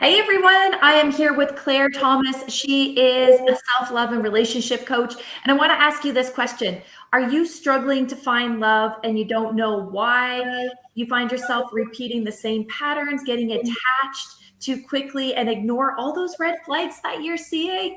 Hey everyone, I am here with Claire Thomas. She is a self-love and relationship coach. And I want to ask you this question. Are you struggling to find love and you don't know why? You find yourself repeating the same patterns, getting attached too quickly, and ignore all those red flags that you're seeing?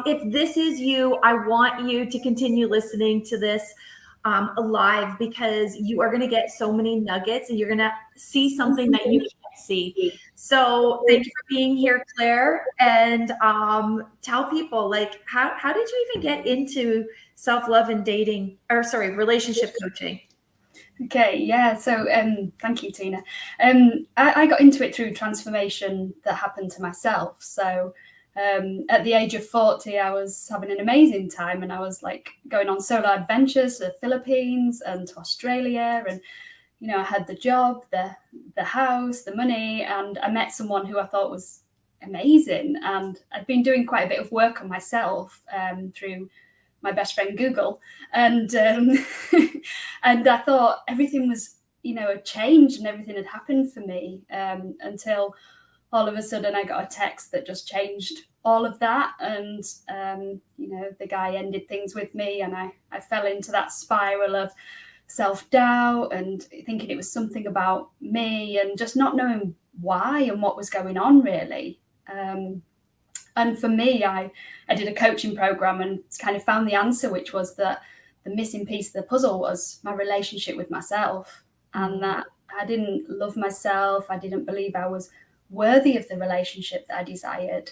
If this is you, I want you to continue listening to this live, because you are going to get so many nuggets and you're going to see something that you can't see. So thank you for being here, Claire, and tell people, like, how did you even get into self-love and dating, or sorry, relationship coaching? Okay, yeah. So thank you, Tina. I got into it through transformation that happened to myself. So at the age of 40, I was having an amazing time, and I was like going on solo adventures to the Philippines and to Australia, and I had the job, the house, the money, and I met someone who I thought was amazing. And I'd been doing quite a bit of work on myself through my best friend Google, and and I thought everything was a change, and everything had happened for me until all of a sudden I got a text that just changed all of that. And the guy ended things with me, and I fell into that spiral of self-doubt and thinking it was something about me, and just not knowing why and what was going on really. And for me, I did a coaching program and kind of found the answer, which was that the missing piece of the puzzle was my relationship with myself, and that I didn't love myself. I didn't believe I was worthy of the relationship that I desired.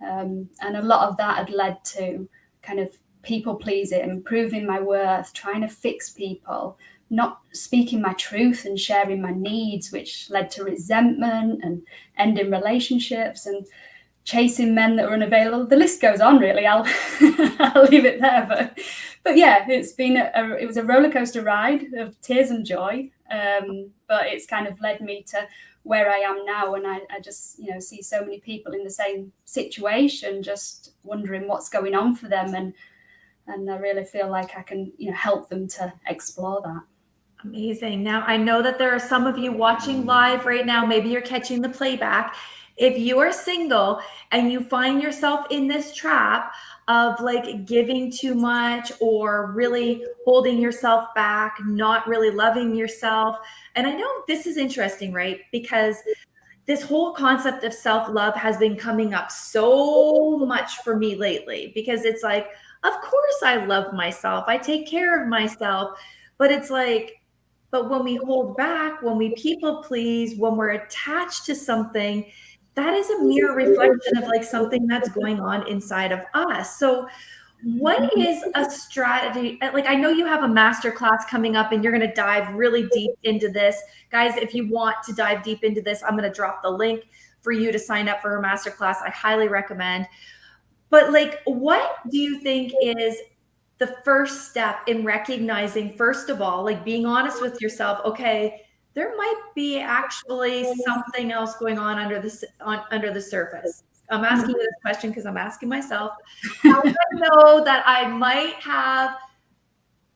And a lot of that had led to kind of people pleasing, proving my worth, trying to fix people, not speaking my truth and sharing my needs, which led to resentment and ending relationships and chasing men that were unavailable. The list goes on, really. I'll leave it there. But yeah, it was a roller coaster ride of tears and joy. But it's kind of led me to where I am now, and I just see so many people in the same situation, just wondering what's going on for them, and I really feel like I can help them to explore that. Amazing. Now, I know that there are some of you watching live right now. Maybe you're catching the playback. If you are single and you find yourself in this trap of like giving too much or really holding yourself back, not really loving yourself. And I know this is interesting, right? Because this whole concept of self-love has been coming up so much for me lately, because it's like, of course I love myself. I take care of myself. But it's like, but when we hold back, when we people please, when we're attached to something, that is a mere reflection of like something that's going on inside of us. So what is a strategy? Like, I know you have a masterclass coming up and you're going to dive really deep into this. Guys, if you want to dive deep into this, I'm going to drop the link for you to sign up for her masterclass. I highly recommend. But like, what do you think is the first step in recognizing, first of all, like being honest with yourself? Okay, there might be actually something else going on under the surface. I'm asking you this question because I'm asking myself. How do I know that I might have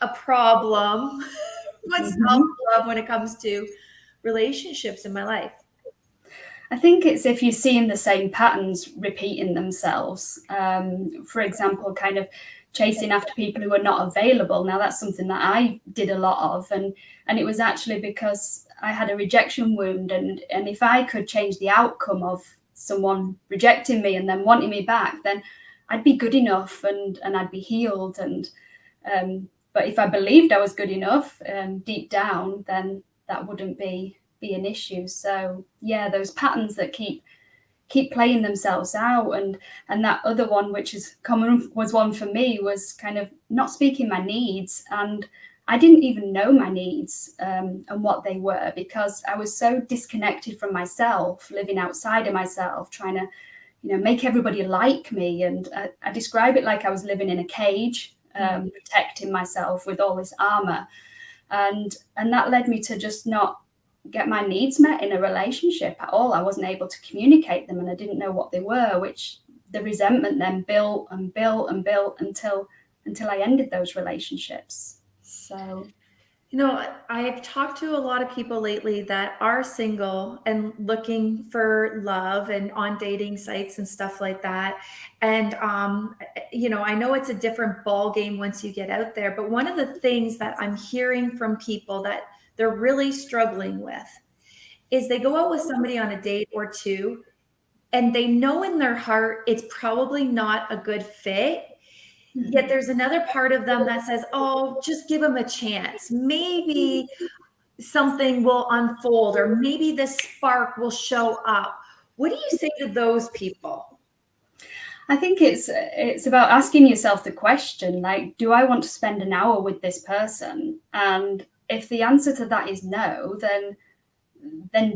a problem with self-love when it comes to relationships in my life? I think it's if you're seeing the same patterns repeating themselves. For example, kind of chasing after people who are not available. Now, that's something that I did a lot of, and it was actually because I had a rejection wound, and if I could change the outcome of someone rejecting me and then wanting me back, then I'd be good enough, and I'd be healed. And but if I believed I was good enough deep down, then that wouldn't be an issue. So yeah, those patterns that keep playing themselves out. And that other one, which is common, was one for me, was kind of not speaking my needs. And I didn't even know my needs and what they were, because I was so disconnected from myself, living outside of myself, trying to make everybody like me. And I describe it like I was living in a cage, protecting myself with all this armor. And that led me to just not get my needs met in a relationship at all. I wasn't able to communicate them, and I didn't know what they were, which the resentment then built and built and built until I ended those relationships. So You know, I've talked to a lot of people lately that are single and looking for love and on dating sites and stuff like that. And you know, I know it's a different ball game once you get out there, but one of the things that I'm hearing from people that they're really struggling with is they go out with somebody on a date or two and they know in their heart it's probably not a good fit. Yet there's another part of them that says, oh, just give them a chance. Maybe something will unfold, or maybe this spark will show up. What do you say to those people? I think it's about asking yourself the question, like, do I want to spend an hour with this person? And if the answer to that is no, then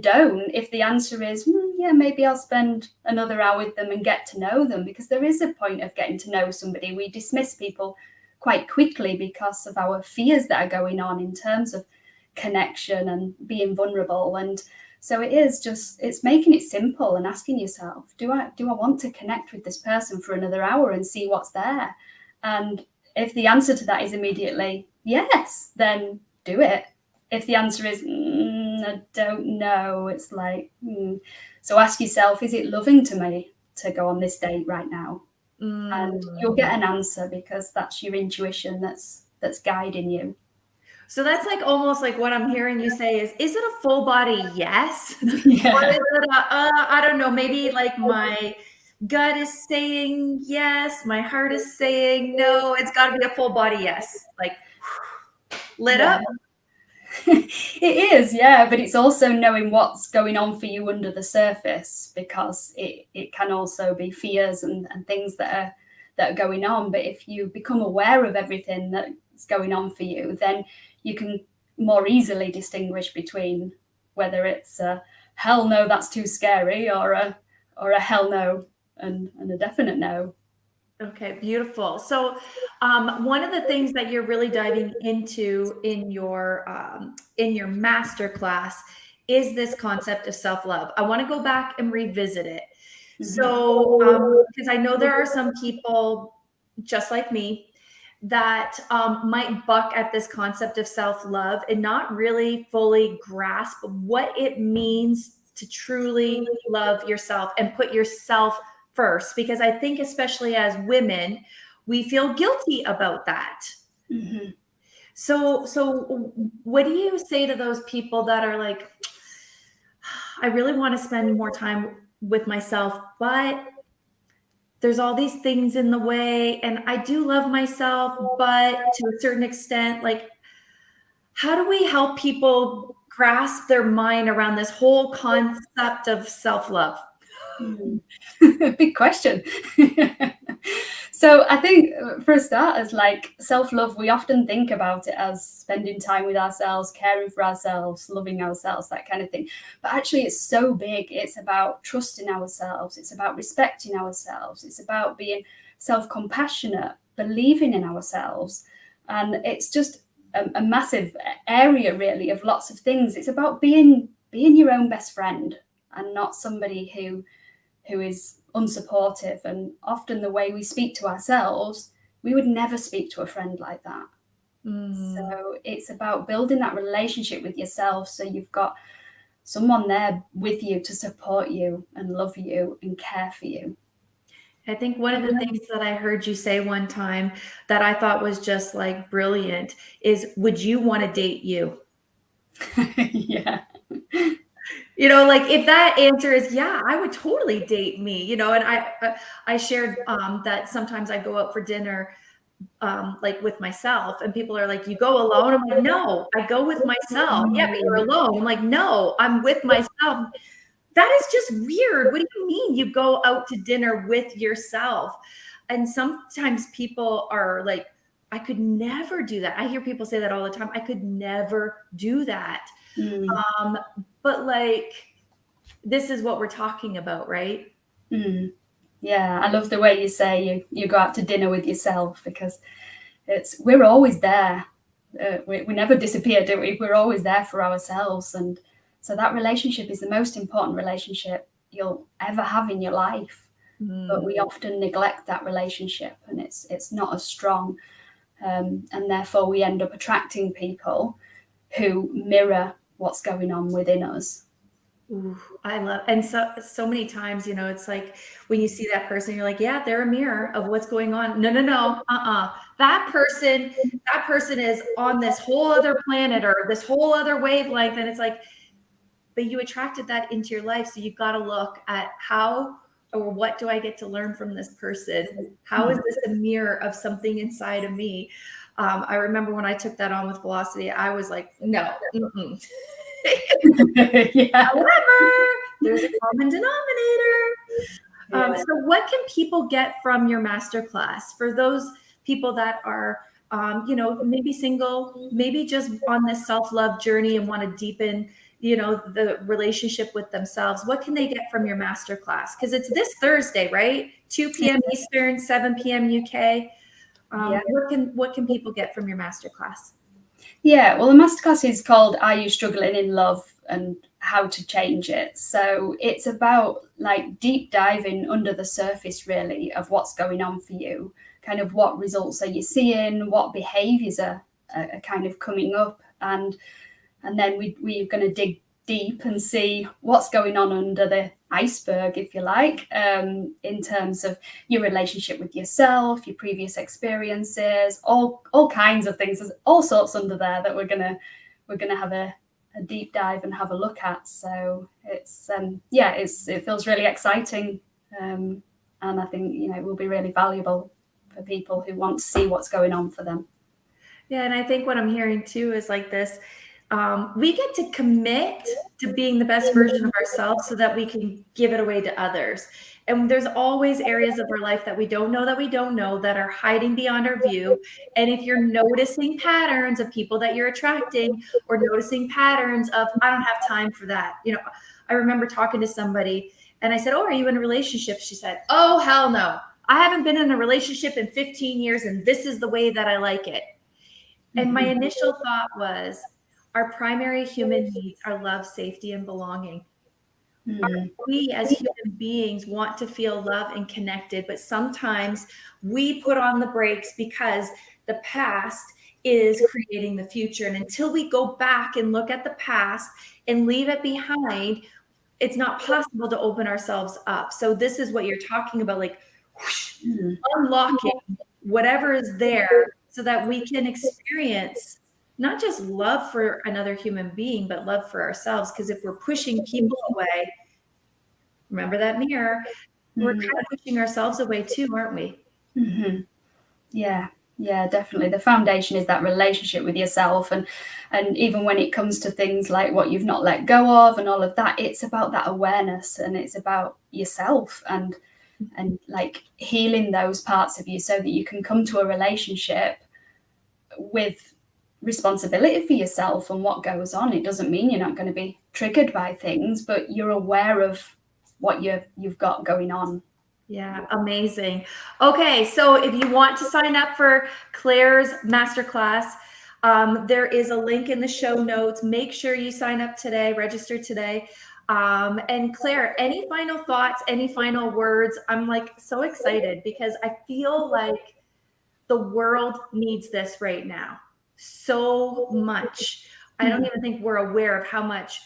don't. If the answer is, yeah, maybe I'll spend another hour with them and get to know them, because there is a point of getting to know somebody. We dismiss people quite quickly because of our fears that are going on in terms of connection and being vulnerable. And so it's making it simple and asking yourself, do I want to connect with this person for another hour and see what's there? And if the answer to that is immediately yes, then do it. If the answer is I don't know, it's like so ask yourself, is it loving to me to go on this date right now? And you'll get an answer, because that's your intuition that's guiding you. So that's like almost like what I'm hearing you say is it a full body yes? Yeah. Or is it I don't know, maybe like my gut is saying yes, my heart is saying no. It's got to be a full body yes, like lit up. It is, yeah, but it's also knowing what's going on for you under the surface, because it can also be fears and things that are going on. But if you become aware of everything that's going on for you, then you can more easily distinguish between whether it's a hell no, that's too scary, or a hell no and a definite no. Okay, beautiful. So, one of the things that you're really diving into in your master class is this concept of self-love. I want to go back and revisit it. So, because I know there are some people just like me that might buck at this concept of self-love and not really fully grasp what it means to truly love yourself and put yourself first, because I think especially as women, we feel guilty about that. Mm-hmm. So what do you say to those people that are like, I really want to spend more time with myself, but there's all these things in the way, and I do love myself, but to a certain extent, like, how do we help people grasp their mind around this whole concept of self-love? Big question. So I think for a start, as like self-love, we often think about it as spending time with ourselves, caring for ourselves, loving ourselves, that kind of thing. But actually it's so big. It's about trusting ourselves. It's about respecting ourselves. It's about being self-compassionate, believing in ourselves. And it's just a massive area really of lots of things. It's about being your own best friend, and not somebody who is unsupportive. And often the way we speak to ourselves, we would never speak to a friend like that. So it's about building that relationship with yourself, so you've got someone there with you to support you and love you and care for you. I think one of the things that I heard you say one time that I thought was just like brilliant is, would you want to date you? Yeah. You know, like if that answer is yeah, I would totally date me, you know. And I shared that sometimes I go out for dinner like with myself, and people are like, you go alone? I'm like, no, I go with myself. Yeah, but you're alone. I'm like, no, I'm with myself. That is just weird. What do you mean you go out to dinner with yourself? And sometimes people are like, I could never do that. I hear people say that all the time. I could never do that. But like, this is what we're talking about, right? Yeah, I love the way you say you go out to dinner with yourself, because we're always there. We never disappear, do we? We're always there for ourselves. And so that relationship is the most important relationship you'll ever have in your life. But we often neglect that relationship, and it's not as strong. And therefore we end up attracting people who mirror what's going on within us. Ooh, I love, and so many times, it's like when you see that person, you're like, yeah, they're a mirror of what's going on. No, no, no, That person is on this whole other planet or this whole other wavelength, and it's like, but you attracted that into your life, so you've got to look at how or what do I get to learn from this person? How is this a mirror of something inside of me? I remember when I took that on with Velocity, I was like, no. Yeah. However, there's a common denominator. So what can people get from your masterclass for those people that are, maybe single, maybe just on this self-love journey and want to deepen, the relationship with themselves? What can they get from your masterclass? Because it's this Thursday, right? 2 p.m. Eastern, 7 p.m. UK. What can people get from your masterclass? Yeah, well, the masterclass is called Are You Struggling in Love and How to Change It? So it's about like deep diving under the surface, really, of what's going on for you. Kind of what results are you seeing? What behaviors are kind of coming up? And then we're going to dig deep and see what's going on under the iceberg, if you like, in terms of your relationship with yourself, your previous experiences, all kinds of things. There's all sorts under there that we're gonna have a deep dive and have a look at. So it's it feels really exciting, and I think it will be really valuable for people who want to see what's going on for them. Yeah, and I think what I'm hearing too is like this. We get to commit to being the best version of ourselves so that we can give it away to others. And there's always areas of our life that we don't know that are hiding beyond our view. And if you're noticing patterns of people that you're attracting, or noticing patterns of, I don't have time for that. I remember talking to somebody and I said, oh, are you in a relationship? She said, oh, hell no. I haven't been in a relationship in 15 years and this is the way that I like it. And my initial thought was, our primary human needs are love, safety, and belonging. We as human beings want to feel loved and connected, but sometimes we put on the brakes because the past is creating the future. And until we go back and look at the past and leave it behind, it's not possible to open ourselves up. So this is what you're talking about, like whoosh, unlocking whatever is there so that we can experience not just love for another human being, but love for ourselves. Because if we're pushing people away, remember that mirror, we're kind of pushing ourselves away too, aren't we? Yeah, definitely. The foundation is that relationship with yourself. And even when it comes to things like what you've not let go of and all of that, it's about that awareness, and it's about yourself and like healing those parts of you so that you can come to a relationship with responsibility for yourself and what goes on. It doesn't mean you're not going to be triggered by things, but you're aware of what you've got going on. Yeah, amazing. Okay, so if you want to sign up for Claire's masterclass, there is a link in the show notes. Make sure you sign up today, register today. And Claire, any final thoughts, any final words? I'm like so excited because I feel like the world needs this right now so much. I don't even think we're aware of how much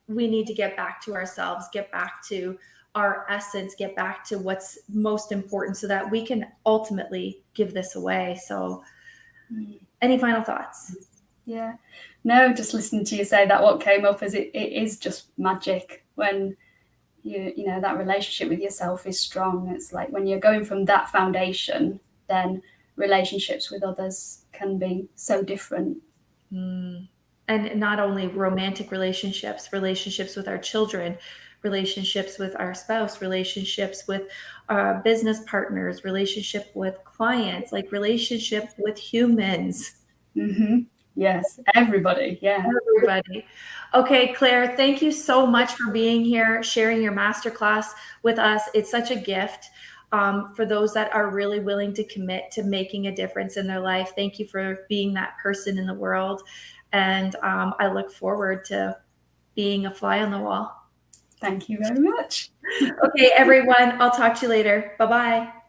we need to get back to ourselves, get back to our essence, get back to what's most important so that we can ultimately give this away. So any final thoughts? Yeah, no, just listening to you say that, what came up is it is just magic when you know that relationship with yourself is strong. It's like when you're going from that foundation, then relationships with others can be so different. And not only romantic relationships, relationships with our children, relationships with our spouse, relationships with our business partners, relationship with clients, like relationship with humans. Yes, everybody. Yeah. Everybody. Okay, Claire, thank you so much for being here, sharing your masterclass with us. It's such a gift for those that are really willing to commit to making a difference in their life. Thank you for being that person in the world. And I look forward to being a fly on the wall. Thank you very much. Okay, everyone, I'll talk to you later. Bye-bye.